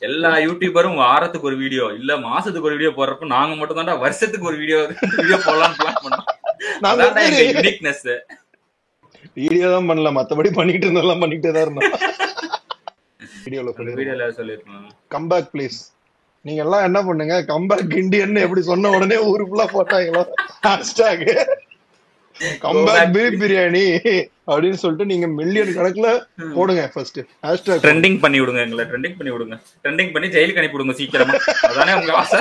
எல்லா யூடியூபரும் வாரத்துக்கு ஒரு வீடியோ இல்ல மாசத்துக்கு ஒரு வீடியோ போடுறப்ப நாங்க மட்டும் தான்டா வருஷத்துக்கு ஒரு வீடியோ போடலாம்னு பிளான் பண்ணோம். அதான் எங்க யூனிக்னஸ். வீடியோ தான் பண்ணல, மத்தபடி பண்ணிட்டு இருந்தெல்லாம் பண்ணிட்டே தான் இருந்தோம். வீடியோல சொல்லிருக்கோம் கம்பேக் ப்ளீஸ். நீங்க எல்லாம் என்ன பண்ணுங்க, கம்பேக் இந்தியன் எப்படி சொன்ன உடனே ஊரு ஃபுல்லா போட்டாங்களோ ஹேஷ்டேக் கம்பேக் பீஃப் பிரியாணி அப்படின்னு சொல்லிட்டு நீங்க மில்லியன் கணக்குல போடுங்க. ஃபர்ஸ்ட் ஹேஷ்டேக் ட்ரெண்டிங் பண்ணி விடுங்க, எங்களை ட்ரெண்டிங் பண்ணி விடுங்க. ட்ரெண்டிங் பண்ணி ஜெயிலுக்கு அனுப்பி விடுங்க சீக்கிரமா. அதானே உங்க ஆசை,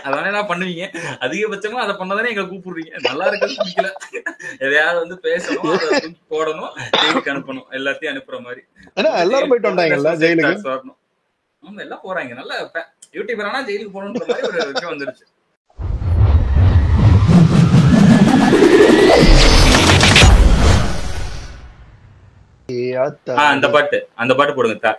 அதானே நான் பண்ணுவீங்க. அதிகபட்சமா அதை பண்ணதானே எங்களை கூப்பிடுறீங்க. நல்லா இருக்கிறது பிடிக்கல, எதையாவது வந்து பேசணும், அதை போடணும், ஜெயிலுக்கு அனுப்பணும், எல்லாத்தையும் அனுப்புற மாதிரி. எல்லாரும் போயிட்டு வந்தாங்கல்ல ஜெயிலுக்கு வரணும். ஆமா எல்லாம் போறாங்க. நல்ல யூடியூபர் ஆனா ஜெயிலுக்கு போகணுன்ற மாதிரி ஒரு விஷயம் வந்துருச்சு. அந்த பாட்டு போடுங்க.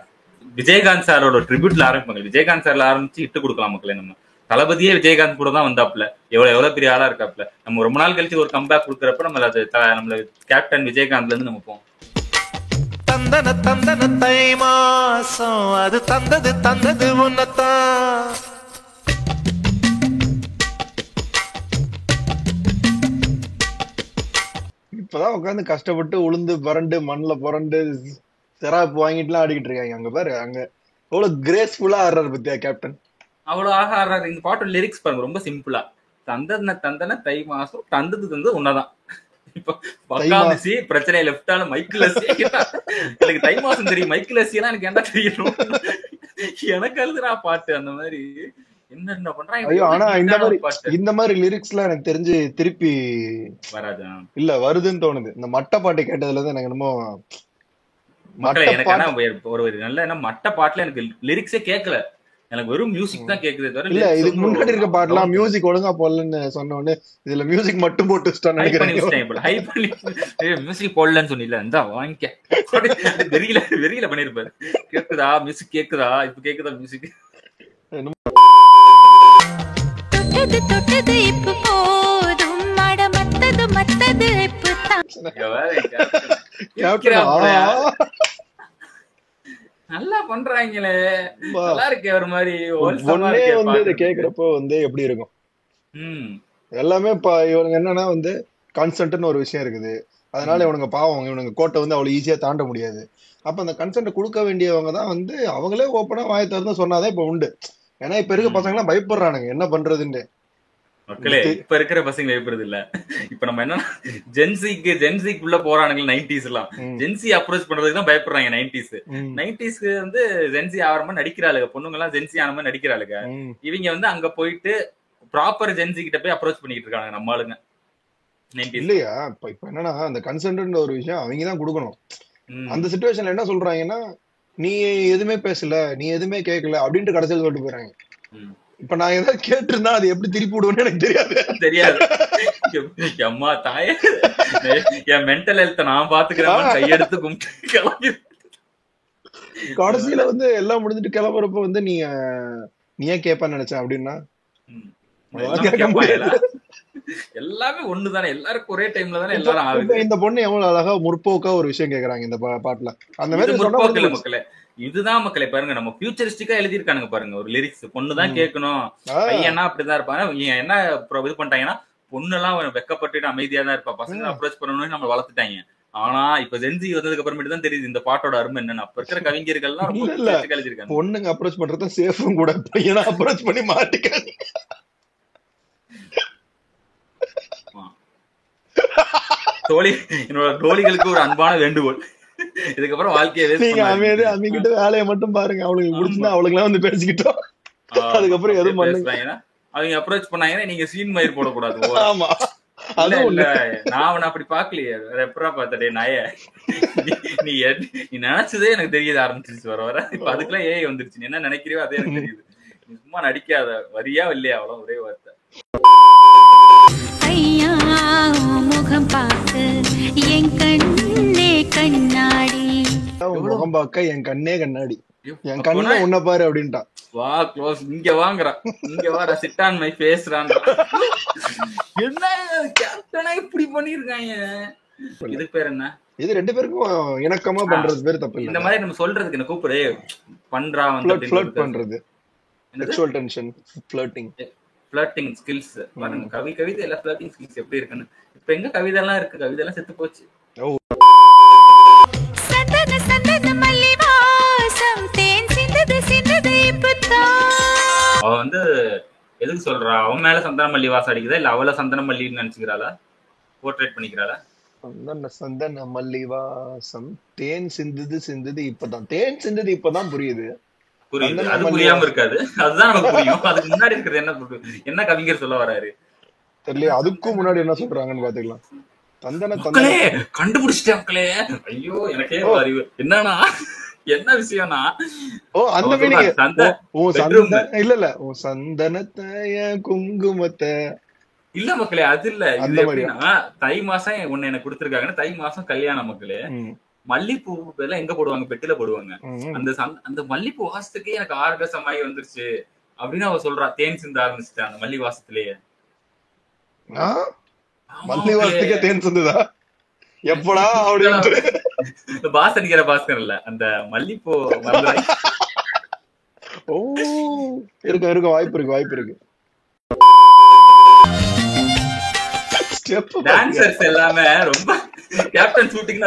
விஜயகாந்த் சாரோட ட்ரிபியூட்ல ஆரம்பிப்பாங்க. விஜயகாந்த் சார்ல ஆரம்பிச்சு இட்டு கொடுக்கலாம் மக்களே. நம்ம தளபதியே விஜயகாந்த் கூட தான் வந்தாப்ல. எவ்வளவு பெரிய ஆளா இருக்காப்ல. நம்ம ரொம்ப நாள் கழிச்சு ஒரு கம்பேக் கொடுக்குறப்ப நம்மள கேப்டன் விஜயகாந்த்ல இருந்து நம்ம போவோம். தந்தன தந்தன தை மாசம் அது தந்தது உன்னத்தான். இப்பதான் உட்காந்து கஷ்டப்பட்டு உளுந்து பரண்டு மண்ணுல புரண்டு செராப்பு வாங்கிட்டுலாம் ஆடிக்கிட்டு இருக்காங்க. அங்க பாரு, அங்க எவ்வளவு கிரேஸ்ஃபுல்லா ஆடுறாரு பத்தியா கேப்டன். அவ்வளவு ஆக ஆடுறாரு. இந்த பாட்டு லிரிக்ஸ் பாருங்க, ரொம்ப சிம்பிளா. தந்தன தை மாசம் தந்தது உன்னதான். இப்ப பக்காமிசி பிரச்சனை லெப்டால மைக்கிலசி. எனக்கு தை மாசம் தெரியும், மைக்கிலசியெல்லாம் எனக்கு என்ன தெரியணும். எனக்கு அழுதுரா பாட்டு அந்த மாதிரி. என்ன பண்றாங்க. ஐயோ, ஆனா இந்த மாதிரி லிரிக்ஸ் எல்லாம் எனக்கு தெரிஞ்சு திருப்பி வராது. இல்ல வருதுன்னு தோணுது. இந்த மட்ட பாட்டு கேட்டதுல இருந்து எனக்கு என்னமோ எனக்கு ஒரு நல்ல என்ன மட்ட பாட்டுல எனக்கு லிரிக்ஸே கேட்கல. எனக்கு வெறும் மியூசிக் தான் கேக்குது. இல்ல இதுக்கு முன்னாடி இருக்க பாட்டுலாம் மியூசிக் ஒழுங்கா போடலன்னு சொன்ன உடனே இதுல மியூசிக் மட்டும் போட்டு மியூசிக் போடலன்னு சொன்னீங்க. இந்த வாங்கிக்க வெறியில பண்ணிருப்பாரு. கேக்குதா மியூசிக், கேக்குதா இப்ப கேக்குதா மியூசிக். நல்லா பண்றாங்களே, நல்லா இருக்கு. ஒரு மாதிரி கேக்குறப்போ வந்து எப்படி இருக்கும் எல்லாமே. இப்ப இவனுங்க என்னன்னா வந்து கன்சென்ட்னு ஒரு விஷயம் இருக்குது. அதனால இவனுங்க பாவம், இவனுங்க கோட்டை வந்து அவ்வளவு ஈஸியா தாண்ட முடியாது. அப்ப அந்த கன்சென்ட் கொடுக்க வேண்டியவங்க தான் வந்து அவங்களே ஓப்பனா வாயை திறந்து சொன்னாதான் இப்ப உண்டு. ஏன்னா இப்ப இருக்க பசங்க எல்லாம் பயப்படுறானுங்க என்ன பண்றதுன்னு. மக்களே இப்ப இருக்கிற பசங்க பயப்படுறது இல்ல. இப்ப நம்ம என்ன ஜென்சிக்குள்ள போறானுங்க. 90s எல்லாம் ஜென்சி அப்ரோச் பண்றதுக்கு தான் பயப்படுறாங்க. 90s வந்து ஜென்சி ஆகிற மாதிரி நடிக்கிறாளுங்க. பொண்ணுங்க எல்லாம் ஜென்சி ஆன மாதிரி நடிக்கிறாளுங்க. இவங்க வந்து அங்க போயிட்டு ப்ராப்பர் ஜென்சி கிட்ட போய் அப்ரோச் பண்ணிட்டு இருக்காங்க நம்ம ஆளுங்க. இல்லையா இப்ப என்னன்னா அந்த கன்சென்ட் ஒரு விஷயம் அவங்கதான் கொடுக்கணும். அந்த சிச்சுவேஷன்ல என்ன சொல்றாங்கன்னா, நீ எதுவுமே பேசல, நீ எதுவுமே கேட்கல அப்படின்ட்டு கடைசியில் சொல்லிட்டு போறாங்க. இப்ப நான் ஏதாவது கேட்டிருந்தா அது எப்படி திருப்பி விடுவேன்னு எனக்கு தெரியாது. அம்மா தாயே, என் மென்டல் ஹெல்த் நான் பாத்துக்கிறேன் கையெடுத்து கும்பிட்டு கடைசியில வந்து எல்லாம் முடிஞ்சிட்டு கிளம்புறப்ப வந்து நீ ஏன் கேட்பான்னு நினைச்சேன் அப்படின்னா எல்லாமே ஒண்ணுதானே, எல்லாருக்கும் ஒரே டைம்ல தானே எல்லாரும் ஆகுது. இந்த பொண்ணு எவ்வளவு அழகா முற்போக்கா ஒரு விஷயம் கேக்குறாங்க இந்த பாட்டுல. அந்த மாதிரி முற்போக்கு இல்ல மக்களே, இதுதான் மக்களே. பாருங்க நம்ம ஃபியூச்சரிஸ்டிக்கா எழுதிருக்கானுங்க பாருங்க. ஒரு லிரிக்ஸ் பொண்ணுதான் கேட்கணும், பையனா அப்படிதான் இருப்பாங்க. என்ன இது பண்ணிட்டாங்கன்னா, பொண்ணு எல்லாம் வெக்கப்பட்டு அமைதியா தான் இருப்பா, பசங்க அப்ரோச் பண்ணணும்னு நம்ம வளர்த்துட்டாங்க. ஆனா இப்ப ஜென்சி வந்ததுக்கு அப்புறமேட்டு தான் தெரியுது இந்த பாட்டோட அருமை என்னன்னு. அப்ப இருக்கிற கவிஞர்கள்லாம் ரொம்ப எழுதிருக்காங்க. பொண்ணுங்க அப்ரோச் பண்றது சேஃபும் கூட, பையனா அப்ரோச் பண்ணி மாட்டிக்காங்க. என்னோட தோழிகளுக்கு ஒரு அன்பான வேண்டுகோள், இதுக்கப்புறம் வாழ்க்கையை அவங்கிட்ட வேலையை மட்டும் பாருங்க. அவளுக்கு முடிச்சுன்னா அவளுக்கு வந்து பேசிக்கிட்டோம். அதுக்கப்புறம் எதுவும் பண்ணுங்க. அவங்க அப்ரோச் பண்ணாங்கன்னா நீங்க சீன் மயிர் போடக்கூடாது. ஆமா, இல்ல நான் அவனை அப்படி பாக்கலையே, எப்பரா பாத்தடே நாய, நீ நினைச்சதே எனக்கு தெரிய ஆரம்பிச்சிருச்சு வர வர. இப்ப அதுக்கெல்லாம் ஏஐ வந்துருச்சு. நீ என்ன நினைக்கிறியோ அதே எனக்கு தெரியுது. நீ சும்மா நடிக்காத, வரியா இல்லையா அவ்வளவு ஒரே வார்த்தை. ஐயா முகம் பார்த்து என் கண்ணே கண்ணாடி, முகம் பார்க்க என் கண்ணே கண்ணாடி, என் கண்ணே உன்ன பாரு அப்படின்ட்டான். வா க்ளோஸ், இங்க வாங்குறான், இங்க வா சிட் ஆன் மை ஃபேஸ்றான். என்ன கேப்டனா இப்படி பண்ணிருக்காங்க. இதுக்கு பேர் என்ன, இது 2 பேருக்கும் இணக்கமா பண்றது பேர் தப்பு இந்த இல்ல. மாதிரி நம்ம சொல்றதுக்கு என்ன கூப்பிடு பண்றா வந்து ஃப்ளர்ட் பண்றது, sexual tension, flirting. Flirting skills பாருங்க. கவிதை எல்லாம் ஃப்ளர்ட்டிங் ஸ்கில்ஸ் எப்படி இருக்குன்னு. இப்ப எங்க கவிதை எல்லாம் இருக்கு? கவிதை எல்லாம் செத்து போச்சு. அவ வந்து எதுக்கு சொல்றா? அவன் மேல சந்தன மல்லி வாசம் அடிக்குதா இல்ல அவள சந்தன மல்லின்னு நினைச்சுக்கிறாளா? போர்ட்ரேட் பண்ணிக்கிறாளா? சந்தன மல்லி வாசம் தேன் சிந்துது இப்பதான். தேன் சிந்துது இப்பதான் புரியுது. புரியுது. அது புரியாம இருக்காது. அதுதான் நமக்கு புரியும். அதுக்கு முன்னாடி இருக்கிறது என்ன கவிஞர் சொல்ல வராரு தெரியல. அதுக்கும் முன்னாடி என்ன சொல்றாங்கன்னு பாத்துக்கலாம். தந்தன மக்களே கண்டுபிடிச்சிட்டேன் மக்களே. ஐயோ எனக்கே அறிவு என்னன்னா என்ன விஷயம்னா அந்த மீனிங் இல்ல சந்தனத்தைய குங்குமத்தை இல்ல மக்களே. அது இல்ல. இது எப்படின்னா தை மாசம் ஒண்ணு எனக்கு கொடுத்திருக்காங்கன்னா தை மாசம் கல்யாணம் மக்களே. மல்லிப்பூ எல்லாம் எங்க போடுவாங்க? பெட்டில போடுவாங்க. அந்த மல்லிப்பூ வாசத்துக்கே எனக்கு ஆர்கசமாயி வந்துருச்சு அப்படின்னு அவ சொல்றா. தேன் சிந்த ஆரம்பிச்சுட்டா அந்த மல்லி வாசத்திலேயே. மல்லி வாசத்துக்கே தேன் சிந்துதா எப்படா அப்படின்னு பாசனிக்கிற பாஸ்கர் இல்ல அந்த மல்லிப்பூ இருக்க வாய்ப்பு இருக்கு. டான்சர்ஸ் எல்லாமே ரொம்ப கேப்டன் ஷூட்டிங்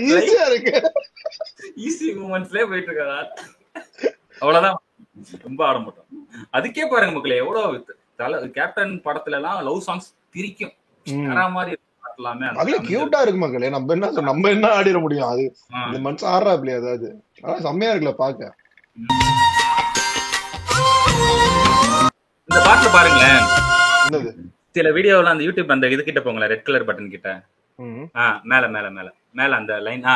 ஈஸியா இருக்கு. ஈஸி மூமெண்ட்ஸ்லயே போயிட்டு இருக்கா. அவ்வளவுதான். ரொம்ப ஆட மாட்டோம். அதுக்கே பாருங்க மக்களே எவ்வளவு கேப்டன் படத்துல எல்லாம் லவ் சாங்ஸ் திரிக்கும் மாதிரி கியூட்டா இருக்கு மக்களே. நம்ம என்ன ஆடிட முடியும்? அது இந்த மனுஷன் ஆடுறா இல்லையா? அதாவது செம்மையா இருக்குல்ல பாக்க. இந்த பாட்டுல பாருங்களேன். சில வீடியோல அந்த யூடியூப் அந்த இது கிட்ட போங்களேன், ரெட் கலர் பட்டன் கிட்ட மேல மேல மேல மேல அந்த லைன்.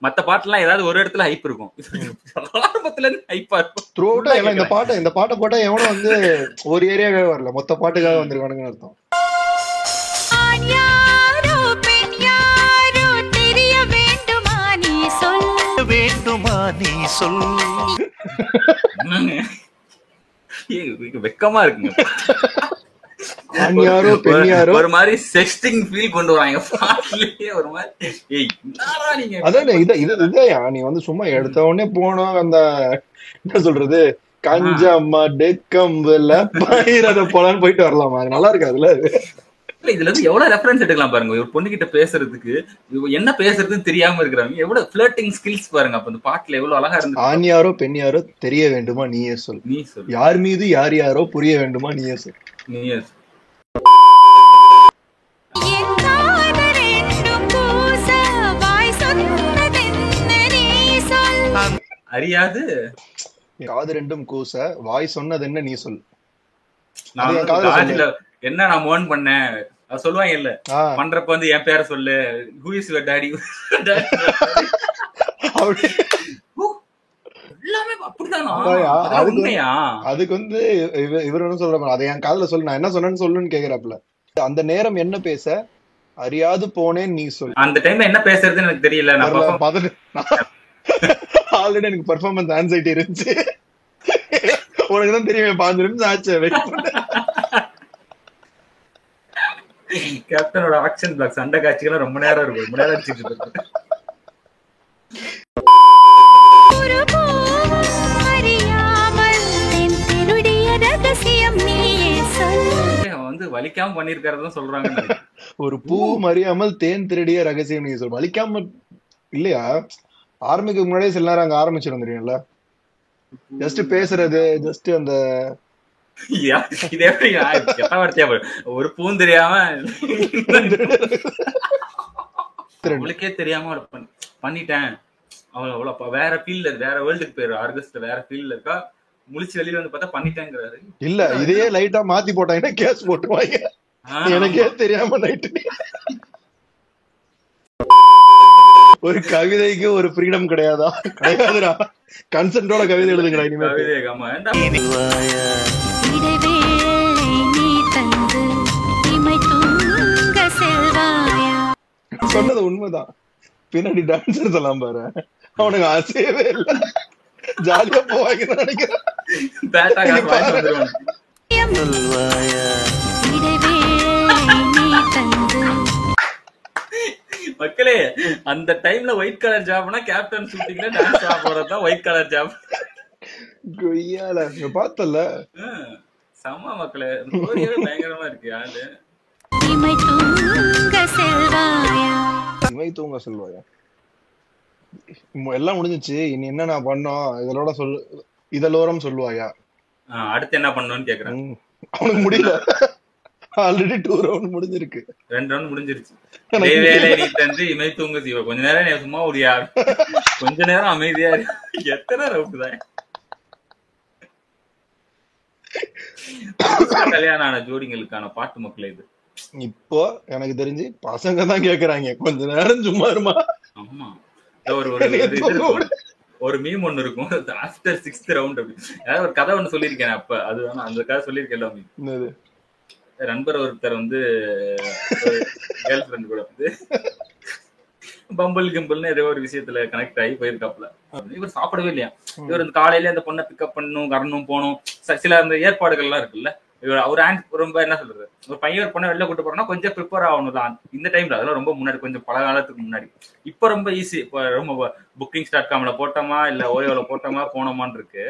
மத்த பாட்டுலாம் ஏதாவது ஒரு இடத்துல ஹைப் இருக்கும். ஆரம்பத்துல இருந்து ஹைப்பா இருக்கும். இந்த பாட்டை போட்டா எவனும் வந்து ஒரு ஏரியாவே வரல, மொத்த பாட்டுக்காக வந்திருக்கானுங்கன்னு அர்த்தம். வெக்கமா இருக்குங்க. ஆண்யாரோ பெண்யாரோ ஒரு மாதிரி செக்ஸ்டிங் ஃபீல் கொண்டு வராங்க பாட்டுலயே. ஒரு மாதிரி நீங்க அதான் இதையா நீ வந்து சும்மா எடுத்த உடனே போனோம் அந்த என்ன சொல்றது கஞ்சம்மா டெக்கம்புல பயிரத போலான்னு போயிட்டு வரலாமா? அது நல்லா இருக்காதுல்ல. இதுல இருந்து எவ்வளவு ரெஃபரன்ஸ் எடுக்கலாம் பாருங்க. ஒரு பொண்ணு கிட்ட பேசுறதுக்கு என்ன பேசுறதுன்னு தெரியாம இருக்கிறாங்க. எவ்வளவு ஃப்ளர்ட்டிங் ஸ்கில்ஸ் பாருங்க. அப்ப இந்த பாட்டுல எவ்வளவு அழகா இருந்து. ஆண்யாரோ பெண்யாரோ தெரிய வேண்டுமா நீயே சொல். நீ சொல். யார் மீது யாரோ புரிய வேண்டுமா நீயே சொல். நீயே சொல். அறியாது காது ரெண்டும் கூச வாய் சொன்னது என்ன நீ சொல். என்ன நான் மோன் பண்ணேன் சொல்லுவாங்க இல்ல பண்றப்ப வந்து என் பேரை சொல்லு. Who is your daddy? எல்லாமே அப்படிதானா? அதுக்கு வந்து இவர் என்ன சொல்ற, அதை என் காதுல சொல்லு, நான் என்ன சொன்னேன்னு சொல்லுன்னு கேக்குறாப்ல. அந்த நேரம் என்ன பேச அறியாது போனேன் நீ சொல். அந்த டைம்ல என்ன பேசுறதுன்னு எனக்கு தெரியல. ஆல்ரெடி எனக்கு பெர்ஃபார்மன்ஸ் ஆன்சைட்டி இருந்துச்சு. உனக்குதான் தெரியும் 5 நிமிஷம் ஆச்சு. கேப்டனோட ஆக்ஷன் பிளாக் சண்டை காட்சிகள் ரொம்ப நேரம் இருக்கும். ரொம்ப நேரம் அடிச்சுட்டு வந்து வலிக்காம பண்ணிருக்காருதான் சொல்றாங்க. ஒரு பூ மறியாமல் தேன் திருடிய ரகசியம் நீங்க சொல்ற. வலிக்காம இல்லையா? ஆரம்பிக்க முன்னாடியே சில நேரம் அங்க ஆரம்பிச்சிடும் தெரியும்ல. ஜஸ்ட் பேசுறது, ஜஸ்ட் அந்த ஒரு பூன் தெரியாம அவளுக்கே தெரியாம பண்ணிட்டேன். அவ்வளவு வேற ஃபீல்ட்ல, வேற வேர்ல்டுக்கு போயிரு. ஆர்கஸ்ட் வேற ஃபீல்ட்ல இருக்கா. முழிச்சு வெளியில வந்து பார்த்தா பண்ணிட்டேங்கிறாரு. இல்ல இதையே லைட்டா மாத்தி போட்டாங்கன்னா கேஸ் போட்டுருவாங்க. எனக்கே தெரியாம நைட்டு. ஒரு கவிதைக்கு ஒரு ஃப்ரீடம் கிடையாதா? கிடையாதுடா. கன்சென்ட்டோட கவிதை எழுதுங்கடா இனிமே. சொன்னது உண்மைதான். பின்னாடி டான்சர்ஸ் எல்லாம் பாரு, அவனுக்கு ஆசையவே இல்ல, ஜாலியா போவாங்க நினைக்கிறேன். மக்களே அந்த டைம்ல ஒயிட் கலர் ஜாப்னா கேப்டன் ஷூட்டிங்ல டான்ஸ் ஆட போறதுதான் ஒயிட் கலர் ஜாப். கொய்யால இங்க பார்த்தல சம மக்களே, ஸ்டோரியே பயங்கரமா இருக்கு. ஆளு இமை தூங்க செல்வாயா, இமை தூங்க சொல்லுவாயா. எல்லாம் முடிஞ்சிச்சு, இனி என்ன நான் பண்ணோம் இதோட சொல்லு, இதலோரம் சொல்லுவாயா. அடுத்து என்ன பண்ணணும்னு கேக்குறேன். அவனுக்கு முடியல, ஆல்ரெடி 2 ரவுண்ட் முடிஞ்சிருக்கு, 2 ரவுண்ட் முடிஞ்சிருச்சு. வேலை நீ தந்து இமை தூங்க செய்வ. கொஞ்ச நேரம் சும்மா ஒரு கொஞ்ச நேரம் அமைதியா இருக்கு. எத்தனை ரவுண்ட் தான் கல்யாணம் ஆன ஜோடிங்களுக்கான பாட்டு மக்களே இது. இப்போ எனக்கு தெரிஞ்சு பசங்க தான் கேக்குறாங்க, கொஞ்ச நேரம் சும்மா இருமா. ஆமா, ஒரு மீம் ஒண்ணு இருக்கும், ஆஃப்டர் 6th ரவுண்ட் அப்படி ஏதாவது ஒரு கதை ஒண்ணு சொல்லியிருக்கேன். அப்ப அது வேணா அந்த கதை சொல்லியிருக்கேன். நண்பர் ஒருத்தர் வந்து கேர்ள் ஃப்ரெண்ட் கூட வந்து பம்பிள் கிம்பிள்னு ஏதோ ஒரு விஷயத்துல கனெக்ட் ஆகி போயிருக்காப்ல. இவர் சாப்பிடவே இல்லையா. இவர் இந்த காலையில அந்த பொண்ணை பிக்கப் பண்ணணும், வரணும், போகணும், சில அந்த ஏற்பாடுகள்லாம் இருக்குல்ல. இவர் ஒரு ரொம்ப என்ன சொல்றது, ஒரு பையன் ஒரு பொண்ணை வெளில கூட்டு போறோம்னா கொஞ்சம் ப்ரிப்பேர் ஆகணும் தான் இந்த டைம்ல. அதெல்லாம் ரொம்ப முன்னாடி, கொஞ்சம் பல காலத்துக்கு முன்னாடி. இப்ப ரொம்ப ஈஸி. இப்ப ரொம்ப Booking.comல போட்டோமா இல்ல ஓயோல போட்டோமா போனோமான்னு இருக்கு.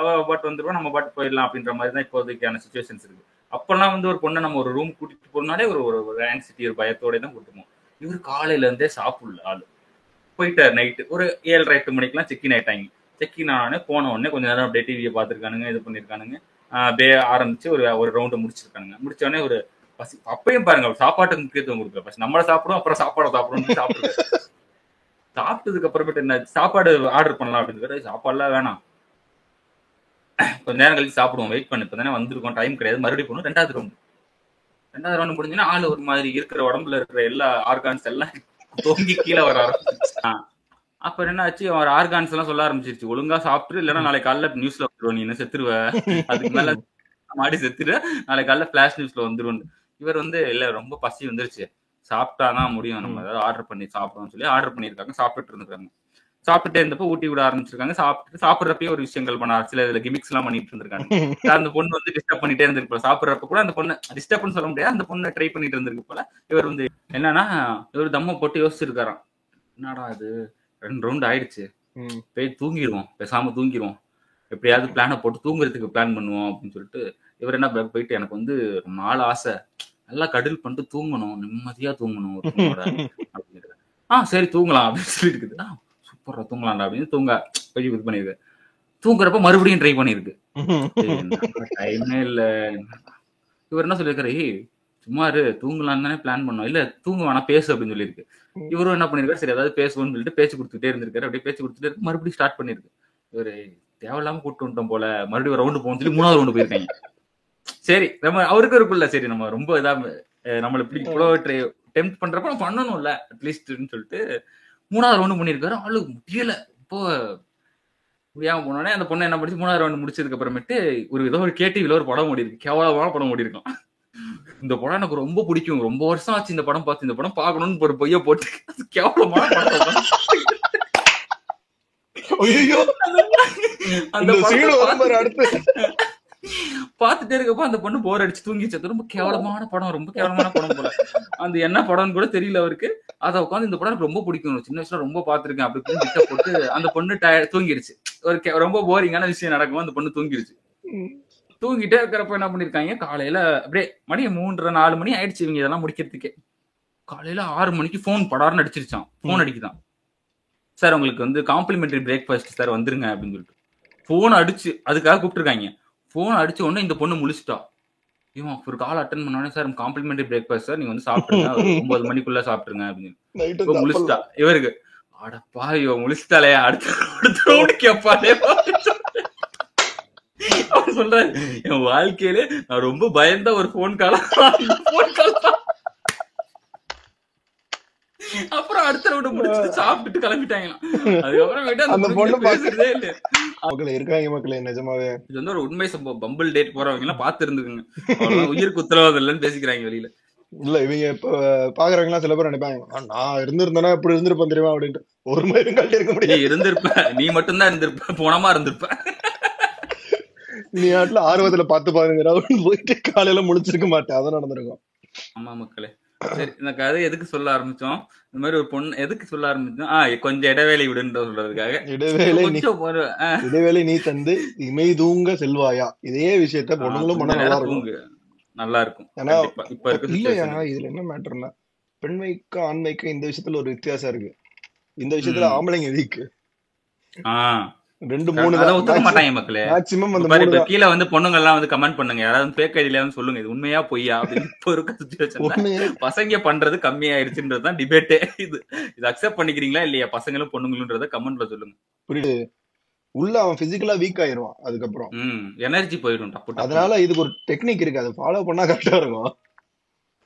அவ பாட்டு வந்துருவா, நம்ம பாட்டு போயிடலாம் அப்படின்ற மாதிரி தான் இப்போதைக்கான சுச்சுவேஷன்ஸ் இருக்கு. அப்பெல்லாம் வந்து ஒரு பொண்ணை நம்ம ஒரு ரூம் கூட்டிட்டு போறோம்னாலே ஒரு ஆங்ஸிட்டி, ஒரு பயத்தோட தான் கூட்டுவோம். இவர் காலையில இருந்தே சாப்பிடல ஆளு. போயிட்டார் நைட்டு ஒரு 7:30 மணிக்கெல்லாம் செக்இன் ஆயிட்டாங்க. செக்இன் ஆனே போன உடனே கொஞ்ச நேரம் அப்படியே டிவியை பார்த்துருக்கானுங்க, இது பண்ணிருக்கானுங்க. அப்படியே ஆரம்பிச்சு ஒரு ரவுண்டை முடிச்சிருக்கானுங்க. முடிச்ச உடனே ஒரு பசி. அப்பயும் பாருங்க, சாப்பாட்டுக்கு முக்கியத்துவம் கொடுக்குற. ஃபர்ஸ்ட் நம்மளை சாப்பிடுவோம், அப்புறம் சாப்பாடை சாப்பிடணும். சாப்பிட்டதுக்கு அப்புறமேட்டு என்ன சாப்பாடு ஆர்டர் பண்ணலாம் அப்படின்னு. சாப்பாடுலாம் வேணாம், கொஞ்ச நேரம் கழிச்சு சாப்பிடுவோம், வெயிட் பண்ணி, இப்போ தானே வந்திருக்கோம், டைம் கிடையாது, மறுபடியும் போகணும். 2வது ரவுண்டு முடிஞ்சுன்னா ஆளு ஒரு மாதிரி இருக்கிற உடம்புல இருக்கிற எல்லா ஆர்கான்ஸ் எல்லாம் தொங்கி கீழே வர ஆரம்பிச்சு. அப்ப என்ன ஆச்சு, அவர் ஆர்கான்ஸ் எல்லாம் சொல்ல ஆரம்பிச்சிருச்சு, ஒழுங்கா சாப்பிட்டு இல்லைன்னா நாளைக்கு காலைல நியூஸ்ல வந்துருவோம், நீ என்ன செத்துருவ, அதுக்கு மேல மாடி செத்துரு, நாளைக்கு காலைல பிளாஷ் நியூஸ்ல வந்துருவோம். இவர் வந்து இல்ல ரொம்ப பசி வந்துருச்சு, சாப்பிட்டாதான் முடியும், நம்ம ஏதாவது ஆர்டர் பண்ணி சாப்பிடணும்னு சொல்லி ஆர்டர் பண்ணியிருக்காங்க. சாப்பிட்டு இருந்திருக்காங்க. சாப்பிட்டுட்டே இருந்தப்போ ஊட்டி விட ஆரம்பிச்சிருக்காங்க. சாப்பிட்றப்பே ஒரு விஷயங்கள் பண்ண சில இதுல கிமிக்ஸ் எல்லாம் பண்ணிட்டு இருந்திருக்காங்க. அந்த பொண்ணு வந்து டிஸ்டர்ப் பண்ணிட்டே இருந்திருக்கு. சாப்பிட்றப்ப கூட அந்த பொண்ணு டிஸ்டர்ப்னு சொல்ல முடியாது, அந்த பொண்ணு ட்ரை பண்ணிட்டு இருந்திருக்கு போல. இவர் வந்து என்னன்னா, இவர் தம்ம போட்டு யோசிச்சிருக்காராம், என்னடா இது 2 ரவுண்ட் ஆயிடுச்சு, போய் தூங்கிடுவோம், பேசாம தூங்கிடுவோம், எப்படியாவது பிளானை போட்டு தூங்குறதுக்கு பிளான் பண்ணுவோம் அப்படின்னு சொல்லிட்டு இவர் என்ன போயிட்டு, எனக்கு வந்து ரொம்ப நாள் ஆசை, நல்லா கடல் பண்ணிட்டு தூங்கணும், நிம்மதியா தூங்கணும் அப்படின்னு. சரி தூங்கலாம் அப்படின்னு சொல்லிட்டு இருக்குது. சூப்பரா தூங்கலாம்டா அப்படின்னு தூங்க போய் இது பண்ணிருக்கு. தூங்குறப்ப மறுபடியும் ட்ரை பண்ணிருக்கு. டைமே இல்ல. இவர் என்ன சொல்லியிருக்காரு, சும்மா தூங்கலாம் தானே பிளான் பண்ணோம், இல்ல தூங்க வேணா பேசு அப்படின்னு சொல்லியிருக்கு. இவரும் என்ன பண்ணிருக்காரு, சரி ஏதாவது பேசுவோம்னு சொல்லிட்டு பேச்சு கொடுத்துட்டே இருந்திருக்காரு. அப்படியே பேச்சு கொடுத்துட்டே இருக்கு, மறுபடியும் ஸ்டார்ட் பண்ணிருக்கு. இவரு தேவையில்லாம கூப்பிட்டு வந்துட்டோம் போல, மறுபடியும் ரவுண்டு போகணும்னு சொல்லி 3வது ரவுண்டு போயிருக்காங்க. சரி நம்ம அவருக்கு இருக்குல்ல, சரி நம்ம ரொம்ப இதா நம்மள இப்படி இவ்வளவு டெம்ப்ட் பண்றப்ப நம்ம பண்ணணும்ல அட்லீஸ்ட்னு சொல்லிட்டு 3வது ரவுண்டு பண்ணிருக்காரு. ஆளு முடியல, இப்போ முடியாம போனோடனே அந்த பொண்ணு என்ன படிச்சு 3வது ரவுண்டு முடிச்சதுக்கு அப்புறமேட்டு ஏதோ ஒரு கேடிவில ஒரு படம் ஓடி இருக்கு, கேவலமான படம் ஓடி இருக்கும். இந்த படம் எனக்கு ரொம்ப பிடிக்கும், ரொம்ப வருஷம் ஆச்சு இந்த படம் பார்த்து, இந்த படம் பார்க்கணும்னு ஒரு பொய்ய போட்டு கேவலமான படம் பாத்துட்டே இருக்கப்ப அந்த பொண்ணு போர் அடிச்சு தூங்கிச்சு. ரொம்ப கேவலமான படம் போல. அந்த என்ன படம்னு கூட தெரியல அவருக்கு. அதை உட்காந்து இந்த படம் எனக்கு ரொம்ப பிடிக்கும், சின்ன வயசுல ரொம்ப பாத்துருக்கேன் அப்படி கிட்ட போட்டு அந்த பொண்ணு தூங்கிடுச்சு. ரொம்ப போரிங்கான விஷயம் நடக்கும், அந்த பொண்ணு தூங்கிடுச்சு. தூங்கிட்டே இருக்கிறப்ப என்ன பண்ணிருக்காங்க, காலையில அப்படியே மணி 3:30-4 மணி ஆயிடுச்சு இவங்க இதெல்லாம் முடிக்கிறதுக்கே. காலையில 6 மணிக்கு போன் படார்னு அடிச்சிருச்சான். போன் அடிக்குதான், சார் உங்களுக்கு வந்து காம்ப்ளிமெண்டரி பிரேக்ஃபாஸ்ட் சார் வந்துருங்க அப்படின்னு சொல்லிட்டு போன் அடிச்சு அதுக்காக கூப்பிட்டுருக்காங்க. போன் அடிச்ச உடனே இந்த பொண்ணு முழிச்சிட்டா. இவன் ஒரு கால் அட்டன் பண்ணோடனே, சார் காம்ப்ளிமெண்டரி பிரேக்ஃபாஸ்ட் சார், நீங்க வந்து சாப்பிட்டுருங்க, 9 மணிக்குள்ள சாப்பிட்டுருங்க அப்படின்னு முழிச்சிட்டா. இவருக்கு அடப்பா இவன் முழிச்சிட்டாலே, அடுத்த கேப்பாலே அவர் சொல்றாரு, என் வாழ்க்கையில நான் ரொம்ப பயந்த ஒரு போன் கால். அப்புறம் அடுத்த ரவுண்ட் முடிச்சுட்டு சாப்பிட்டுட்டு கிளம்பிட்டாங்களாம். அதுக்கப்புறம் அந்த பொண்ணு பேசுறதே இல்ல. மக்களே இருக்காங்க, மக்களே நிஜமாவே இது வந்து ஒரு உண்மை சம்பவம். பம்பிள் டேட் போறவங்க எல்லாம் பாத்து இருந்துக்குங்க, உயிருக்கு உத்தரவாதம் இல்லைன்னு பேசிக்கிறாங்க வெளியில. இல்ல இவங்க இப்ப பாக்குறவங்க எல்லாம் சில பேர் நினைப்பாங்க, நான் இருந்திருந்தேன்னா இப்படி இருந்திருப்பேன் தெரியுமா அப்படின்ட்டு. ஒரு மாதிரி கழட்டி இருக்க முடியாது, இருந்திருப்ப நீ மட்டும்தான் இருந்திருப்ப, போனமா இருந்திருப்ப. நீ நாட்டுல ஆர்வத்துல 10-15 ரவுண்ட் போயிட்டு காலையில முடிச்சிருக்க மாட்டேன், அதான் நடந்திருக்கும். ஆமா மக்களே. சரி, இந்த கதை எதுக்கு சொல்ல ஆரம்பிச்சோம்? இந்த மாதிரி ஒரு பொண்ணு எதுக்கு சொல்ல ஆரம்பிச்சோம்? கொஞ்சம் இடைவேளை விடுன்ற சொல்றதுக்காக. இடைவேளை நீ தந்து இமை தூங்க செல்வாயா, இதே விஷயத்த பொண்ணுங்களும் பண்ண நல்லா இருக்கும். தூங்கு நல்லா இருக்கும். ஏன்னா இப்ப இருக்க இல்லையா, இதுல என்ன மேட்டர்னா பெண்மைக்கு ஆண்மைக்கு இந்த விஷயத்துல ஒரு வித்தியாசம் இருக்கு. இந்த விஷயத்துல ஆம்பளைங்க வீக். 2-3 தான் ஒத்துக்க மாட்டாங்க மக்களே. மேக்ஸிமம் அந்த இப்ப கீழே வந்து பொண்ணுங்க எல்லாம் வந்து கமெண்ட் பண்ணுங்க, யாராவது ஃபேக் ஐடியில சொல்லுங்க இது உண்மையா பொய்யா அப்படின்னு. இப்ப இருக்க சிச்சுவேஷன்ல பசங்க பண்றது கம்மியாயிருச்சுன்றதுதான் டிபேட்டே. இது அக்செப்ட் பண்ணிக்கிறீங்களா இல்லையா பசங்களும் பொண்ணுங்களுன்றத கமெண்ட்ல சொல்லுங்க. புரியுது, உள்ள அவன் பிசிக்கலா வீக் ஆயிருவான், அதுக்கப்புறம் எனர்ஜி போயிடும். அதனால இதுக்கு ஒரு டெக்னிக் இருக்கு, அதை ஃபாலோ பண்ணா கரெக்டா இருக்கும்.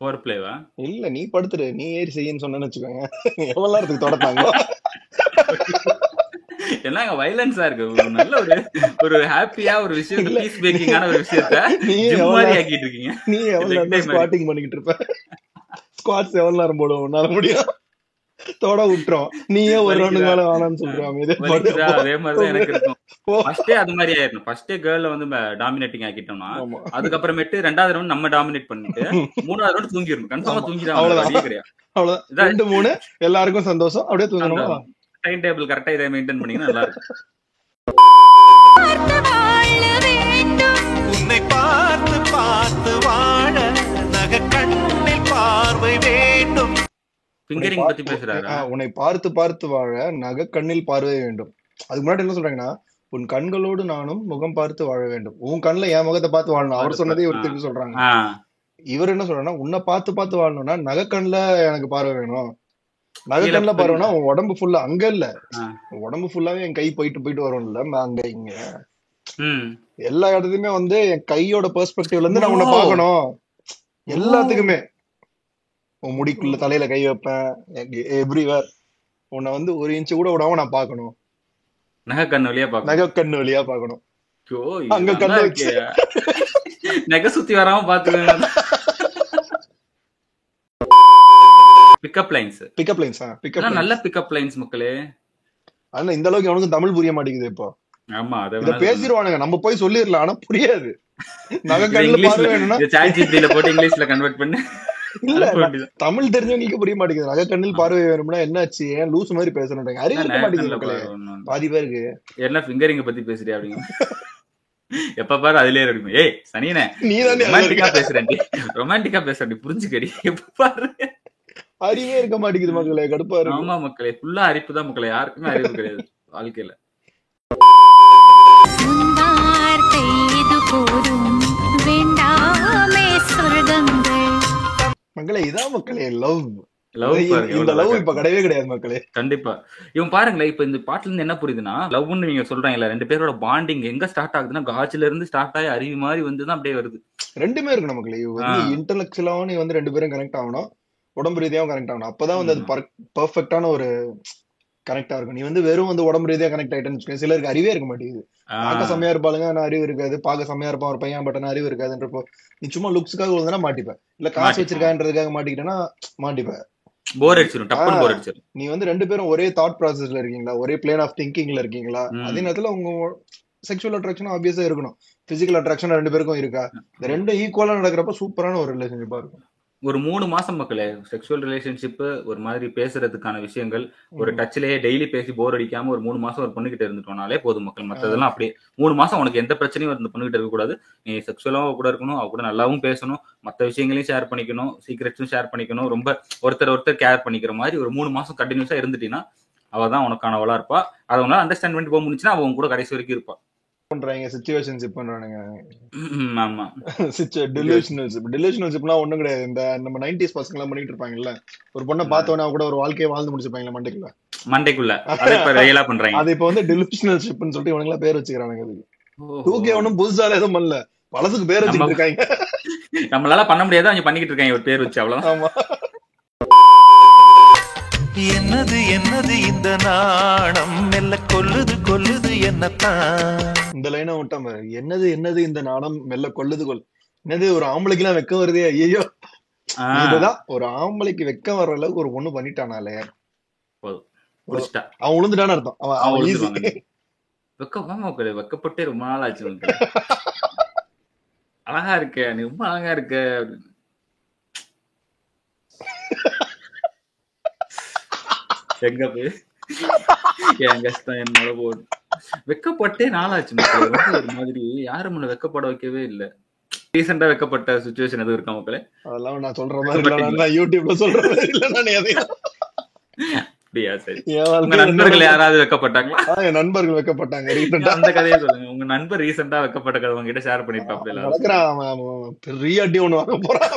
ஃபோர் பிளேவா? இல்ல, நீ படுத்துரு, நீ ஏறி செய்யன்னு சொன்னு வச்சுக்கோங்க, எவ்வளவு நேரத்துக்கு தொடத்தாங்க. என்னங்க வயலன்ஸா இருக்கு. நல்ல ஒரு ஹாப்பியா ஒரு விஷயம், பீஸ் மேக்கிங்கான ஒரு விஷயத்தை மாதிரி ஆக்கிட்டு இருக்கீங்க. நீ எவ்வளவு நேரம் ஸ்குவாட்டிங் பண்ணிக்கிட்டு இருப்ப? ஸ்குவாட்ஸ் எவ்வளவு நேரம் போடுவோம் உன்னால முடியும்? தொட விட்டுரும், நீயே ஒரு ரவுண்டு மேல வேணாம்னு சொல்றாங்க. அதே மாதிரிதான் எனக்கு இருக்கும். ஃபர்ஸ்டே அது மாதிரி ஆயிரும். ஃபர்ஸ்டே கேர்ல வந்து டாமினேட்டிங் ஆக்கிட்டோம்னா அதுக்கப்புறமேட்டு 2வது ரவுண்ட் நம்ம டாமினேட் பண்ணிட்டு 3வது ரவுண்ட் தூங்கிடணும். கன்ஃபார்மா தூங்கிடும். அவ்வளவுதான். 2-3 எல்லாருக்கும் சந்தோஷம், அப்படியே தூங்கணும். டைம் டேபிள் கரெக்டா இதை மெயின்டைன் பண்ணீங்கன்னா நல்லா இருக்கும். உன்னை பார்த்து பார்த்து வாழ நக கண்ணில் பார்வை வேண்டும். ஃபிங்கரிங் பத்தி பேசுறாரு. உன்னை பார்த்து பார்த்து வாழ நக கண்ணில் பார்வை வேண்டும். அதுக்கு முன்னாடி என்ன சொல்றாங்கன்னா, உன் கண்களோடு நானும் முகம் பார்த்து வாழ வேண்டும். உன் கண்ணுல என் முகத்தை பார்த்து வாழணும். அவர் சொன்னதே இவர் திருப்பி சொல்றாங்க. இவர் என்ன சொல்றாருன்னா, உன்னை பார்த்து பார்த்து வாழணும்னா நகை கண்ணுல எனக்கு பார்வை வேணும். நகை கண்ணுல பார்வைனா உன் உடம்பு ஃபுல்லா அங்க இல்ல, உடம்பு ஃபுல்லாவே என் கை போயிட்டு போயிட்டு வரும்ல, அங்க இங்க எல்லா இடத்துலயுமே வந்து என் கையோட பெர்ஸ்பெக்டிவ்ல இருந்து நான் உன்னை பார்க்கணும். எல்லாத்துக்குமே உன் முடிக்குள்ள தலையில கை வைப்பேன், எவ்ரிவேர் உன்னை வந்து 1 இன்ச் கூட விடாம நான் பாக்கணும். நகை கண்ணு வழியா பாக்கணும். அங்க கண்ணு வச்சு நகை சுத்தி வராம பாத்துக்கணும். பிக்கப் லைன்ஸ் நல்ல பிக்கப் லைன்ஸ் மக்களே. ஆனா இந்த அளவுக்கு அவனுக்கு தமிழ் புரிய மாட்டேங்குது இப்போ. ஆமா, அத பேசிடுவானுங்க, நம்ம போய் சொல்லிடலாம், ஆனா புரியாது. நகை கண்ணுல பார்வை வேணும்னா சாட்ஜிபிடில போட்டு இங்கிலீஷ்ல கன்வெர்ட் பண்ணு. இல்ல, தமிழ் தெரிஞ்சவங்களுக்கு புரிய மாட்டேங்குது. நகை கண்ணில் பார்வை வேணும்னா என்னாச்சு, ஏன் லூஸ் மாதிரி பேசணும், அறிவு இருக்க மாட்டேங்குது பாதி பேருக்கு. என்ன ஃபிங்கரிங்க பத்தி பேசுறியா அப்படிங்க. எப்ப பாரு அதுலயே இருக்கும். ஏய் சனியனே, நீதான் ரொமான்டிக்கா பேசுறடி புரிஞ்சுக்கடி. எப்ப பாரு அறிவே இருக்க மாட்டேங்குது மக்களே, கடுப்பா இருக்கு. ஆமா மக்களே, ஃபுல்லா அரிப்பு தான் மக்களே, யாருக்குமே அறிவு கிடையாது வாழ்க்கையில. மக்களே இதான் மக்களே லவ். இந்த லவ் இப்ப கிடையவே கிடையாது மக்களே. கண்டிப்பா. இவன் பாருங்களேன், இப்ப இந்த பாட்டுல இருந்து என்ன புரியுதுன்னா, லவ்னு நீங்க சொல்றாங்கல்ல, 2 பேரோட பாண்டிங் எங்க ஸ்டார்ட் ஆகுதுன்னா, காஜ்ல இருந்து ஸ்டார்ட் ஆகி அருவி மாதிரி வந்துதான் அப்படியே வருது. 2மே இருக்கணும் மக்களே. இன்டெலெக்சுவலாவும் நீ வந்து 2 பேரும் கனெக்ட் ஆகணும், உடம்பு ரீதியாவும் கனெக்ட் ஆகணும். அப்பதான் வந்து அது பெர்ஃபெக்டான ஒரு கனெக்டா இருக்கும். நீ வந்து வெறும் வந்து உடம்பு ரீதியா கனெக்ட் ஆயிட்டேன்னு சிலருக்கு அறிவே இருக்க மாட்டேங்குது. பார்க்க செம்மையா இருப்பாளுங்க, ஆனா அறிவு இருக்காது. பார்க்க செம்மையா இருப்பான் ஒரு பையன், பட் அறிவு இருக்காதுன்றப்போ நீ சும்மா லுக்ஸுக்காக வந்தா மாட்டிப்ப, இல்ல காசு வச்சிருக்கான்றதுக்காக மாட்டிக்கிட்டேன்னா மாட்டிப்ப, போர் அடிச்சிடும், டப்புன்னு போர் அடிச்சிடும். நீ வந்து 2 பேரும் ஒரே தாட் ப்ராசஸ்ல இருக்கீங்களா, ஒரே பிளேன் ஆஃப் திங்கிங்ல இருக்கீங்களா, அதே நேரத்துல உங்க செக்ஷுவல் அட்ராக்ஷன் ஆப்வியஸா இருக்கணும், பிசிக்கல் அட்ராக்ஷன் 2 பேருக்கும் இருக்கா, இந்த 2 ஈக்குவலா நடக்கிறப்ப சூப்பரான ஒரு ரிலேஷன்ஷிப்பா இருக்கும். ஒரு 3 மாசம் மக்களே செக்ஷுவல் ரிலேஷன்ஷிப், ஒரு மாதிரி பேசுறதுக்கான விஷயங்கள், ஒரு டச்லயே டெய்லி பேசி போர் அடிக்காம ஒரு 3 மாசம் ஒரு பொண்ணுகிட்ட இருந்துட்டோம்னாலே போதும் மக்கள். மத்ததெல்லாம் அப்படியே 3 மாசம் உனக்கு எந்த பிரச்சனையும் அந்த பொண்ணுகிட்ட இருக்க கூடாது. நீ செக்ஷுவலாவும் கூட இருக்கணும், அவ கூட நல்லாவும் பேசணும், மத்த விஷயங்களையும் ஷேர் பண்ணிக்கணும், சீக்ரெட்ஸும் ஷேர் பண்ணிக்கணும், ரொம்ப ஒருத்தர் கேர் பண்ணிக்கிற மாதிரி ஒரு 3 மாசம் கண்டினியூஸா இருந்துட்டீங்கன்னா அவதான் உனக்கானவளா இருப்பா. அதை உங்களால அண்டர்ஸ்டாண்ட் பண்ணிட்டு போக முடிச்சுன்னா அவன் கூட கடைசி வரைக்கும் இருப்பா. பண்றாங்க சிச்சுவேஷன்ஷிப் பண்றானுங்க. ஆமா, டெலிஷனல்ஷிப்னா ஒண்ணும் கிடையாது. இந்த நம்ம 90s பசங்க எல்லாம் பண்ணிட்டு இருப்பாங்கல்ல, ஒரு பொண்ணை பார்த்தோன்னா கூட ஒரு வாழ்க்கையை வாழ்ந்து முடிச்சிருப்பாங்களா மண்டைக்குள்ள, அது இப்ப வந்து டெலிஷனல்ஷிப்னு சொல்லிட்டு இவனுங்க எல்லாம் பேர் வச்சுக்கிறானுங்க. அதுக்கு தூக்கி அவனும் புதுசால எதுவும் பண்ணல, பழசுக்கு பேர் வச்சுட்டு இருக்காங்க. நம்மளால பண்ண முடியாது, அவங்க பண்ணிக்கிட்டு இருக்காங்க ஒரு பேர் வச்சு, அவ்வளவு. ஆமா. என்னது என்னது இந்த நாணம் மெல்ல கொல்லுது என்னத்தான். இந்த லைனை விட்டாம என்னது என்னது இந்த நாணம் மெல்ல கொல்லுது என்னது ஒரு ஆம்பளைக்கு எல்லாம் வெக்கம் வருதே, ஐயோ. இதுதான் ஒரு ஆம்பளைக்கு வெக்கம் வர்ற அளவுக்கு ஒரு பொண்ணு பண்ணிட்டானாலே அவன் உளுந்துட்டான்னு அர்த்தம். வெக்கப்பட்டே ரொம்ப நாள் ஆச்சு. அழகா இருக்க, நீ ரொம்ப அழகா இருக்க. எங்க போய் என் கஷ்டம் என்னோட போடு. வெக்கப்பட்டே நாளாச்சு மக்களே. ரொம்ப ஒரு மாதிரி யாரும் முன்ன வெக்கப்பட வைக்கவே இல்ல. ரீசெண்டா வெக்கப்பட்ட சுச்சுவேஷன் எதுவும் இருக்கா மக்களே? அதெல்லாம் நான் சொல்ற மாதிரி இல்ல, நான் யூடியூப்ல சொல்ற மாதிரி இல்ல, நான் எதையும். அப்படியா? சரி. என் உங்க வாழ்க்கையில நண்பர்கள் யாராவது வெக்கப்பட்டாங்களா? என் நண்பர்கள் வைக்கப்பட்டாங்க ரீசெண்டா. அந்த கதையை சொல்லுங்க. உங்க நண்பர் ரீசெண்டா வெக்கப்பட்ட கதை உங்ககிட்ட ஷேர் பண்ணிருப்பாப்ல. நடக்கிறான், அவன் பெரிய அடி ஒண்ணு வாங்க போறான்.